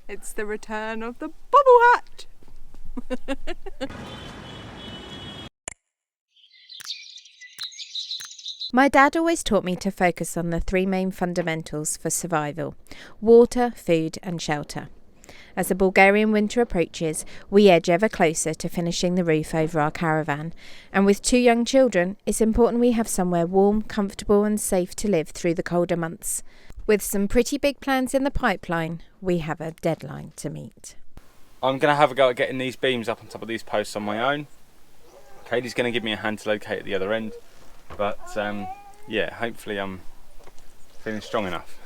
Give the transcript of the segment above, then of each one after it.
It's the return of the bubble hat. My dad always taught me to focus on the three main fundamentals for survival: water, food and shelter. As the Bulgarian winter approaches, we edge ever closer to finishing the roof over our caravan, and with 2 young children, it's important we have somewhere warm, comfortable and safe to live through the colder months. With some pretty big plans in the pipeline, we have a deadline to meet. I'm going to have a go at getting these beams up on top of these posts on my own. Katie's going to give me a hand to locate at the other end, but yeah, hopefully I'm feeling strong enough.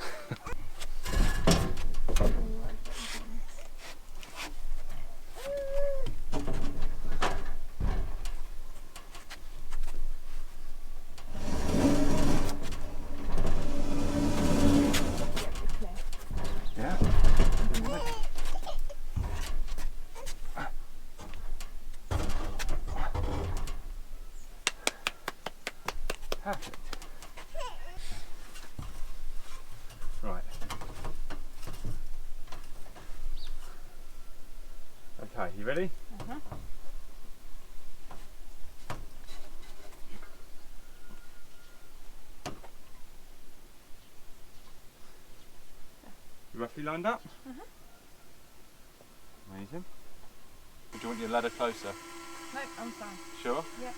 Yeah. Perfect. Right. Okay, you ready? Uh-huh. You roughly lined up? Uh-huh. Amazing. Do you want your ladder closer? No, I'm fine. Sure? Yeah.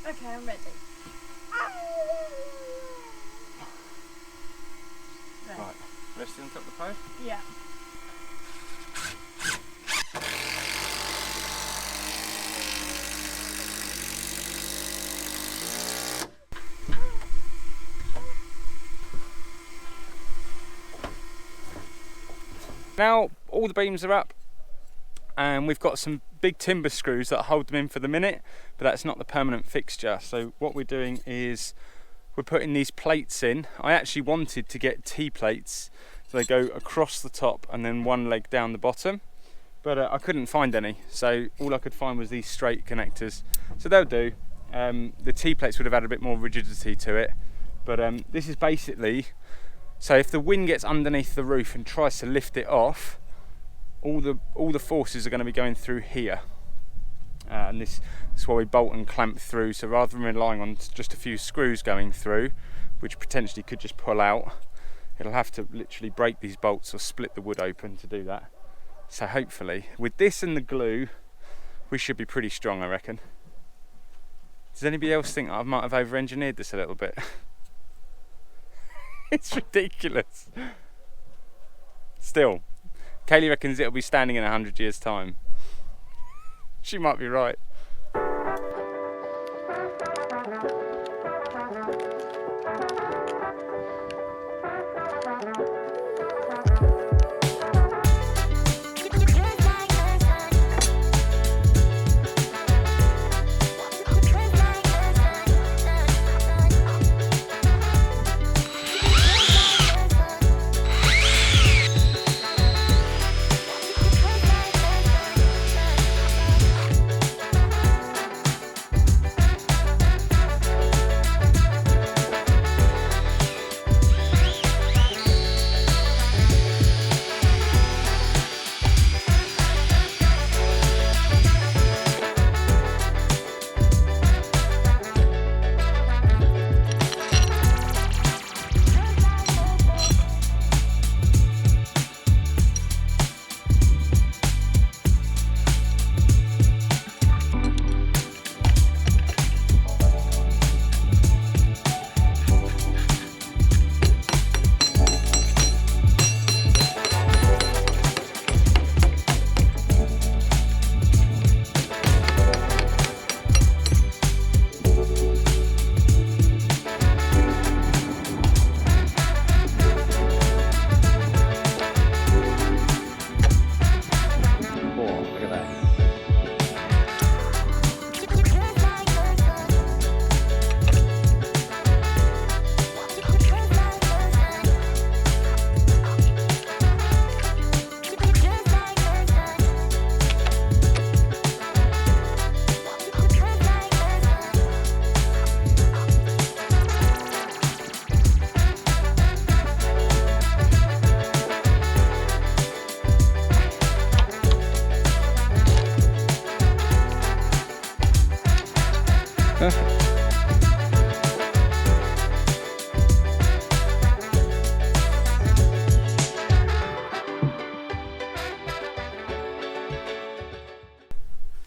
Okay, I'm ready. Right. Resting on top of the post? Yeah. Now all the beams are up and we've got some big timber screws that hold them in for the minute, but that's not the permanent fixture. So what we're doing is we're putting these plates in. I actually wanted to get T-plates, so they go across the top and then one leg down the bottom, but I couldn't find any, so all I could find was these straight connectors. So they'll do. The T-plates would have had a bit more rigidity to it, but this is basically, so if the wind gets underneath the roof and tries to lift it off, all the forces are going to be going through here, and this is why we bolt and clamp through. So rather than relying on just a few screws going through, which potentially could just pull out, it'll have to literally break these bolts or split the wood open to do that. So hopefully with this and the glue we should be pretty strong, I reckon. Does anybody else think I might have over-engineered this a little bit? It's ridiculous. Still, Kayleigh reckons it'll be standing in 100 years' time. She might be right.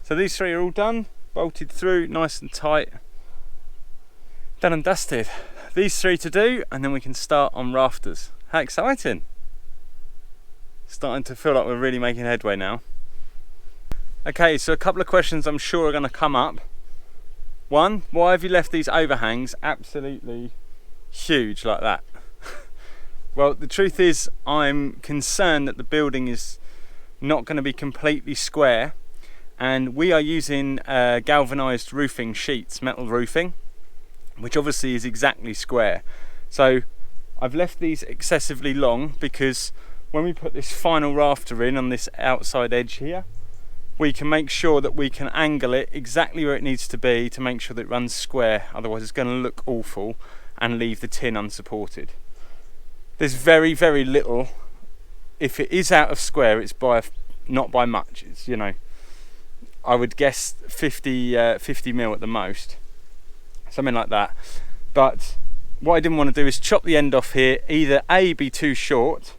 So these three are all done, bolted through, nice and tight. Done and dusted. These three to do, and then we can start on rafters. How exciting! Starting to feel like we're really making headway now. Okay, so a couple of questions I'm sure are going to come up. One, why have you left these overhangs absolutely huge like that? Well, the truth is I'm concerned that the building is not going to be completely square, and we are using galvanised roofing sheets, metal roofing, which obviously is exactly square. So I've left these excessively long because when we put this final rafter in on this outside edge here, we can make sure that we can angle it exactly where it needs to be to make sure that it runs square, otherwise it's going to look awful and leave the tin unsupported. There's very, very little. If it is out of square, it's not by much. It's, you know, I would guess 50 mil at the most, something like that. But what I didn't want to do is chop the end off here, either A, be too short,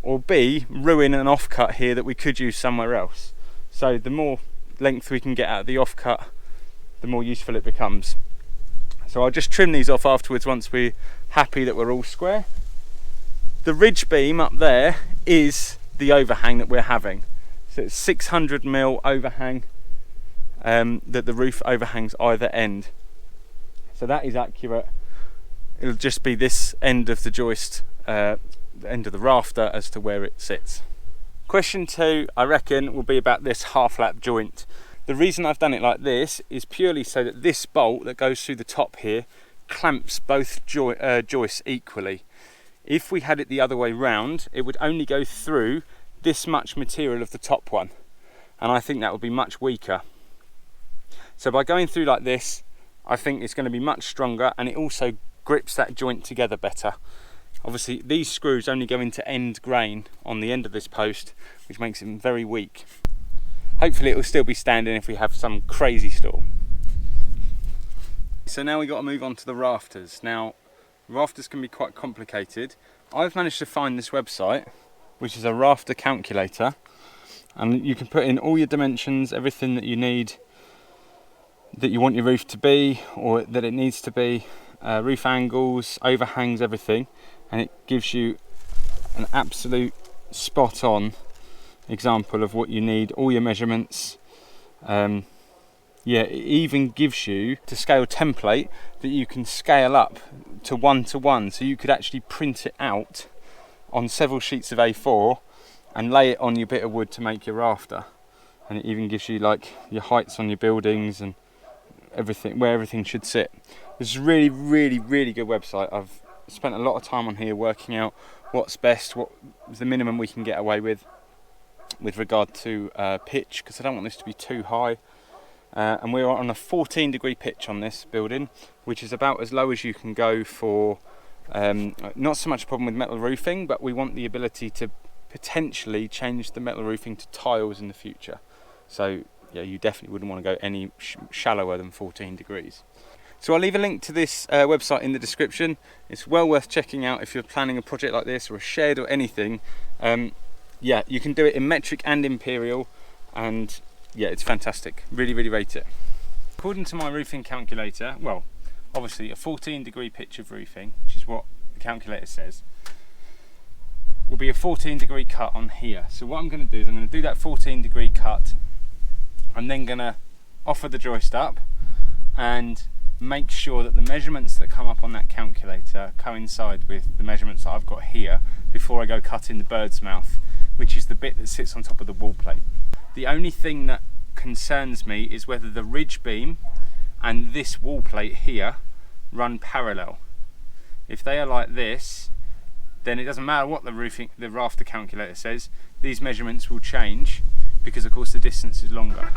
or B, ruin an offcut here that we could use somewhere else. So the more length we can get out of the offcut, the more useful it becomes. So I'll just trim these off afterwards once we're happy that we're all square. The ridge beam up there is the overhang that we're having. So it's 600 mil overhang that the roof overhangs either end. So that is accurate. It'll just be this end of the joist, the end of the rafter as to where it sits. Question 2, I reckon, will be about this half lap joint. The reason I've done it like this is purely so that this bolt that goes through the top here clamps both joists equally. If we had it the other way round, it would only go through this much material of the top one, and I think that would be much weaker. So by going through like this, I think it's going to be much stronger, and it also grips that joint together better. Obviously these screws only go into end grain on the end of this post, which makes them very weak. Hopefully it will still be standing if we have some crazy storm. So now we've got to move on to the rafters. Now, rafters can be quite complicated. I've managed to find this website, which is a rafter calculator, and you can put in all your dimensions, everything that you need, that you want your roof to be or that it needs to be, roof angles, overhangs, everything, and it gives you an absolute spot on example of what you need, all your measurements. Yeah, it even gives you to scale template that you can scale up to 1:1, so you could actually print it out on several sheets of A4 and lay it on your bit of wood to make your rafter. And it even gives you like your heights on your buildings and everything, where everything should sit. It's a really, really, really good website. I've spent a lot of time on here working out what's best, what is the minimum we can get away with regard to pitch, because I don't want this to be too high. And we're on a 14-degree pitch on this building, which is about as low as you can go for not so much a problem with metal roofing, but we want the ability to potentially change the metal roofing to tiles in the future. So yeah, you definitely wouldn't want to go any shallower than 14 degrees. So I'll leave a link to this website in the description. It's well worth checking out if you're planning a project like this or a shed or anything. Yeah, you can do it in metric and imperial, and yeah, it's fantastic. Really, really rate it. According to my roofing calculator, well, obviously a 14-degree pitch of roofing, which is what the calculator says, will be a 14-degree cut on here. So what I'm going to do is I'm going to do that 14-degree cut. I'm then going to offer the joist up and make sure that the measurements that come up on that calculator coincide with the measurements that I've got here before I go cutting the bird's mouth, which is the bit that sits on top of the wall plate. The only thing that concerns me is whether the ridge beam and this wall plate here run parallel. If they are like this, then it doesn't matter what the rafter calculator says, these measurements will change because of course the distance is longer.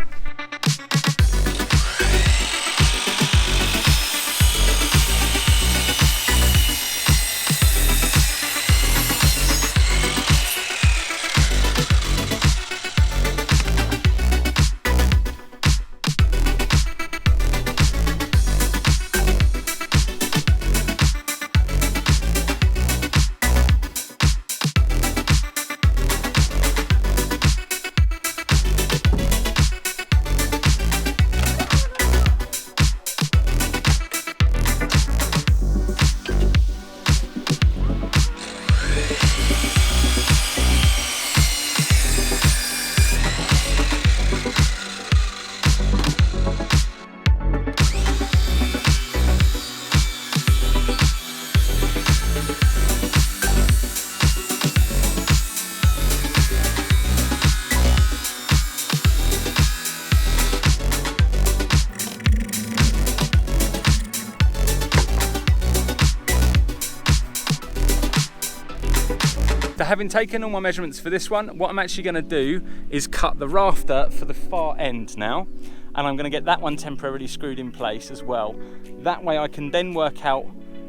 having taken all my measurements for this one, what I'm actually going to do is cut the rafter for the far end now, and I'm going to get that one temporarily screwed in place as well. That way I can then work out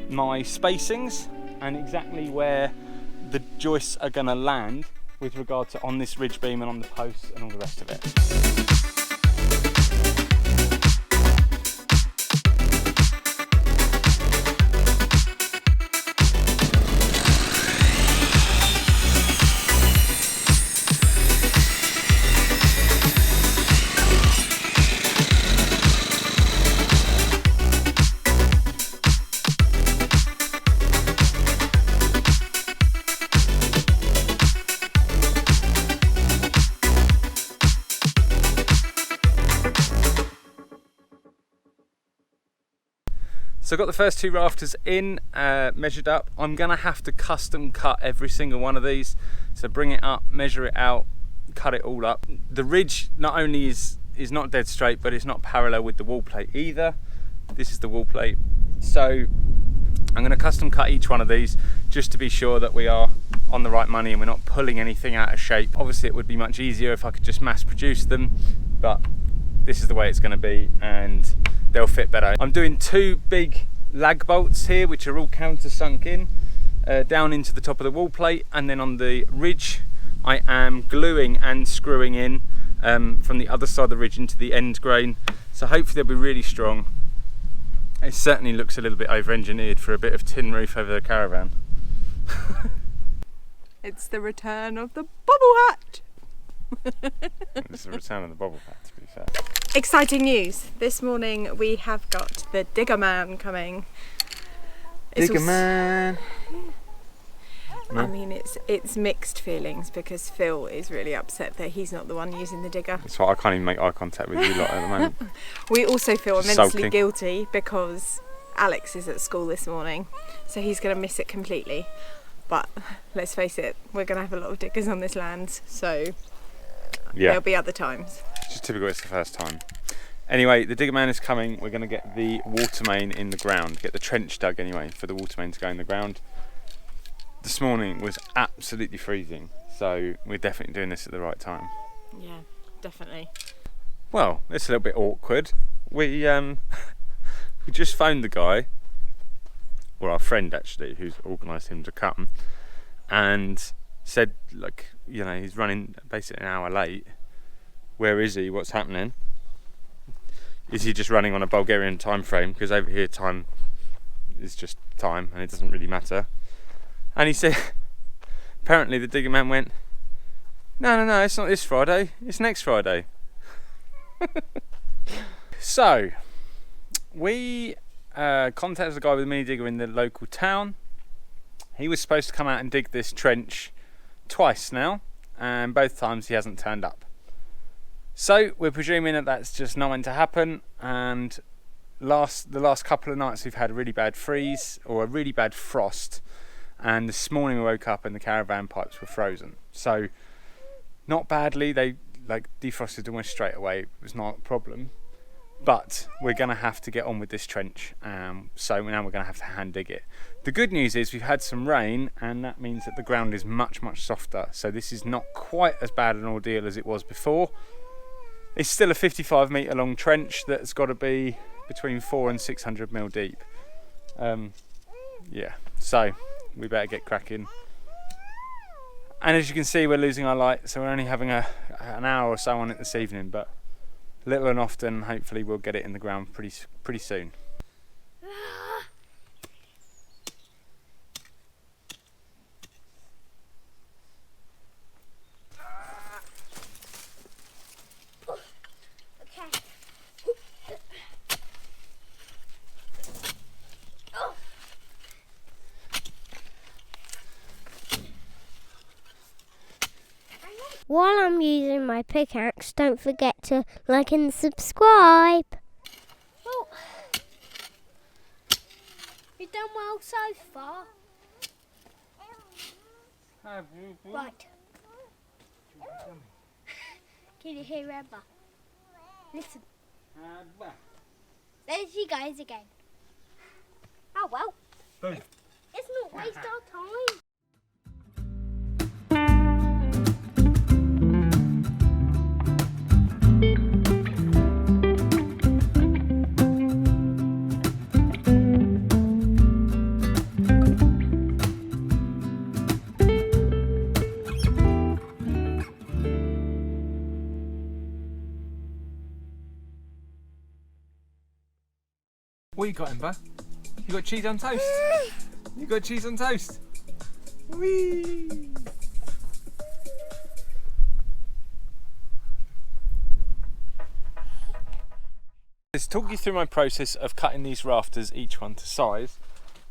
my spacings and exactly where the joists are going to land with regard to on this ridge beam and on the posts and all the rest of it. So I've got the first two rafters in, measured up. I'm gonna have to custom cut every single one of these. So bring it up, measure it out, cut it all up. The ridge not only is not dead straight, but it's not parallel with the wall plate either. This is the wall plate. So I'm gonna custom cut each one of these just to be sure that we are on the right money and we're not pulling anything out of shape. Obviously it would be much easier if I could just mass produce them, but this is the way it's gonna be and they'll fit better. I'm doing two big lag bolts here which are all countersunk in down into the top of the wall plate, and then on the ridge I am gluing and screwing in from the other side of the ridge into the end grain, so hopefully they'll be really strong. It certainly looks a little bit over engineered for a bit of tin roof over the caravan. It's the return of the bubble hat. It's the return of the bubble hat, to be fair. Exciting news. This morning we have got the digger man coming. Digger man. I mean, it's mixed feelings because Phil is really upset that he's not the one using the digger. That's why I can't even make eye contact with you lot at the moment. We also feel immensely Sulking. guilty because Alex is at school this morning, so he's going to miss it completely. But let's face it, we're going to have a lot of diggers on this land, so Yeah, there'll be other times. it's just typical, it's the first time. Anyway, the digger man is coming. We're going to get the water main in the ground, get the trench dug anyway for the water main to go in the ground. This morning was absolutely freezing, so we're definitely doing this at the right time. Yeah, definitely. Well, it's a little bit awkward. We just phoned the guy, or our friend actually, who's organised him to come, and said, like, you know, he's running basically an hour late. Where is he? What's happening? Is he just running on a Bulgarian time frame? Because over here time is just time and it doesn't really matter. And he said, apparently the digger man went, no, it's not this Friday, it's next Friday. So, we contacted the guy with the mini digger in the local town. He was supposed to come out and dig this trench twice now, and both times he hasn't turned up. So we're presuming that that's just not meant to happen, and the last couple of nights we've had a really bad freeze or a really bad frost, and this morning we woke up and the caravan pipes were frozen. So not badly, they like defrosted almost straight away, it was not a problem, but we're going to have to get on with this trench, so now we're going to have to hand dig it. The good news is we've had some rain, and that means that the ground is much softer, so this is not quite as bad an ordeal as it was before. It's still a 55 metre long trench that's got to be between 400 and 600 mil deep. Yeah, so we better get cracking. And as you can see, we're losing our light, so we're only having an hour or so on it this evening, but little and often, hopefully we'll get it in the ground pretty soon. While I'm using my pickaxe, don't forget to like and subscribe. Oh, you've done well so far. Right. Can you hear Ember? Listen. There she goes again. Oh well. Let's not waste our time. What you got, Ember? You got cheese on toast? You got cheese on toast? Whee! Let's talk you through my process of cutting these rafters, each one to size.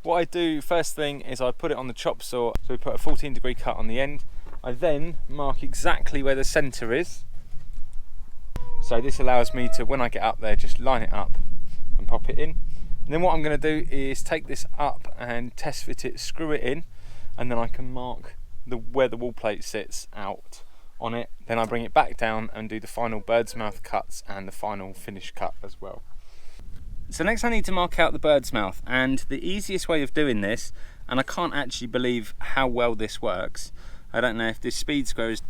What I do first thing is I put it on the chop saw, so we put a 14-degree cut on the end. I then mark exactly where the centre is. So this allows me to, when I get up there, just line it up and pop it in. And then what I'm going to do is take this up and test fit it, screw it in, and then I can mark where the wall plate sits out on it. Then I bring it back down and do the final bird's mouth cuts and the final finish cut as well. So next I need to mark out the bird's mouth, and the easiest way of doing this, and I can't actually believe how well this works, I don't know if this speed square is,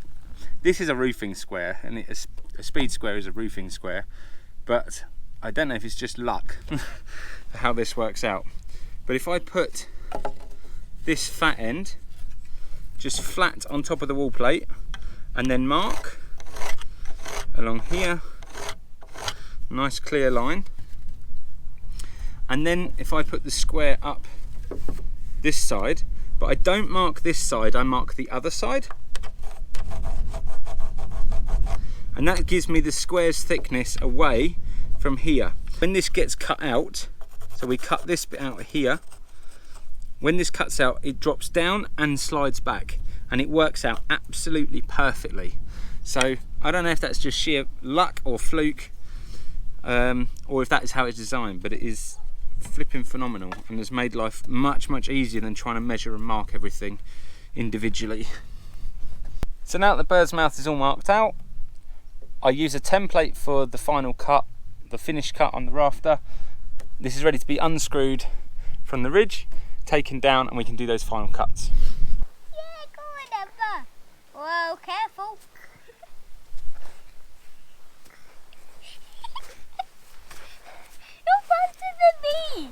this is a roofing square, and a speed square is a roofing square, but I don't know if it's just luck how this works out. But if I put this fat end just flat on top of the wall plate, and then mark along here, nice clear line, and then if I put the square up this side, but I don't mark this side, I mark the other side, and that gives me the square's thickness away from here. When this gets cut out, so we cut this bit out here, when this cuts out it drops down and slides back, and it works out absolutely perfectly. So I don't know if that's just sheer luck or fluke, or if that is how it's designed, but it is flipping phenomenal and has made life much easier than trying to measure and mark everything individually. So now that the bird's mouth is all marked out, I use a template for the final cut, the finished cut on the rafter. This is ready to be unscrewed from the ridge, taken down, and we can do those final cuts. Whoa, careful. You're faster than me.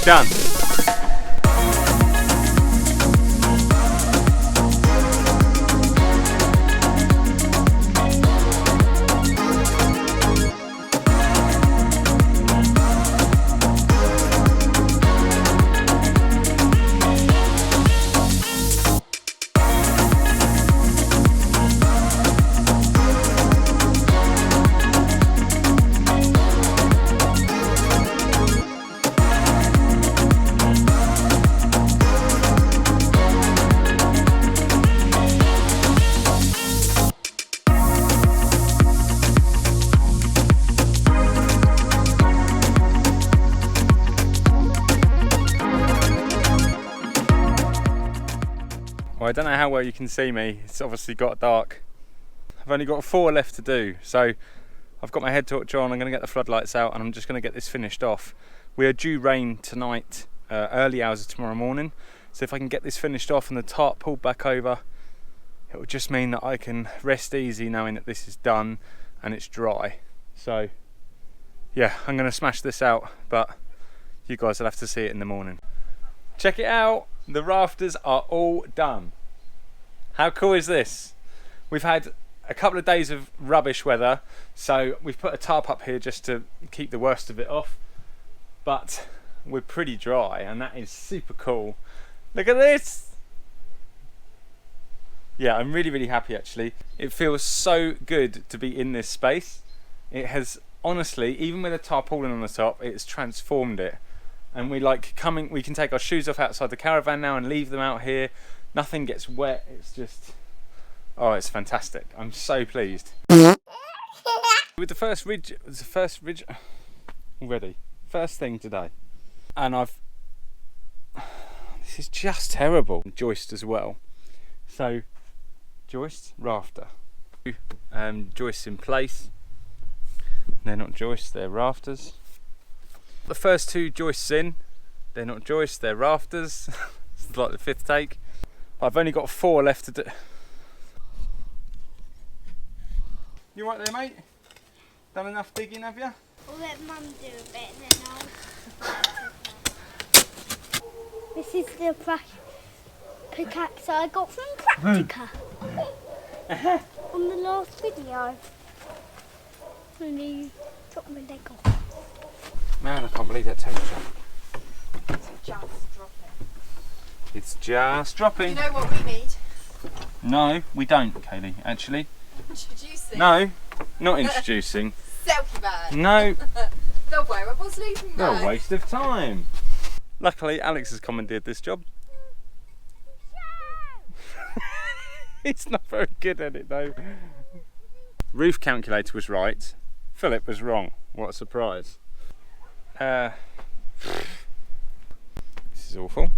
Done. I don't know how well you can see me, it's obviously got dark. I've only got 4 left to do, so I've got my head torch on, I'm going to get the floodlights out and I'm just going to get this finished off. We are due rain tonight, early hours of tomorrow morning, so if I can get this finished off and the tarp pulled back over, it will just mean that I can rest easy knowing that this is done and it's dry. So yeah, I'm going to smash this out, but you guys will have to see it in the morning. Check it out, the rafters are all done. How cool is this? We've had a couple of days of rubbish weather, so we've put a tarp up here just to keep the worst of it off, but we're pretty dry and that is super cool. Look at this! Yeah, I'm really happy actually. It feels so good to be in this space. It has honestly, even with a tarpaulin on the top, it's transformed it. And we can take our shoes off outside the caravan now and leave them out here. Nothing gets wet, it's just, oh, it's fantastic. I'm so pleased. With the first ridge already, first thing today. And this is just terrible. Joist as well. So, joist, rafter. Joists in place. They're not joists, they're rafters. The first 2 joists in, they're not joists, they're rafters. It's like the 5th take. I've only got 4 left to do. You right there, mate? Done enough digging, have you? I'll let Mum do a bit and then I'll... This is the pickaxe I got from Practica. On the last video. And he took my leg off. Man, I can't believe that temperature. It's just dropping. It's just dropping. You know what we need? No, we don't, Kayleigh, actually. Introducing. No, not introducing. Selfie bag. No. The wearable sleeping No bag. waste of time. Luckily, Alex has commandeered this job. He's not very good at it though. Roof calculator was right. Philip was wrong. What a surprise. This is awful.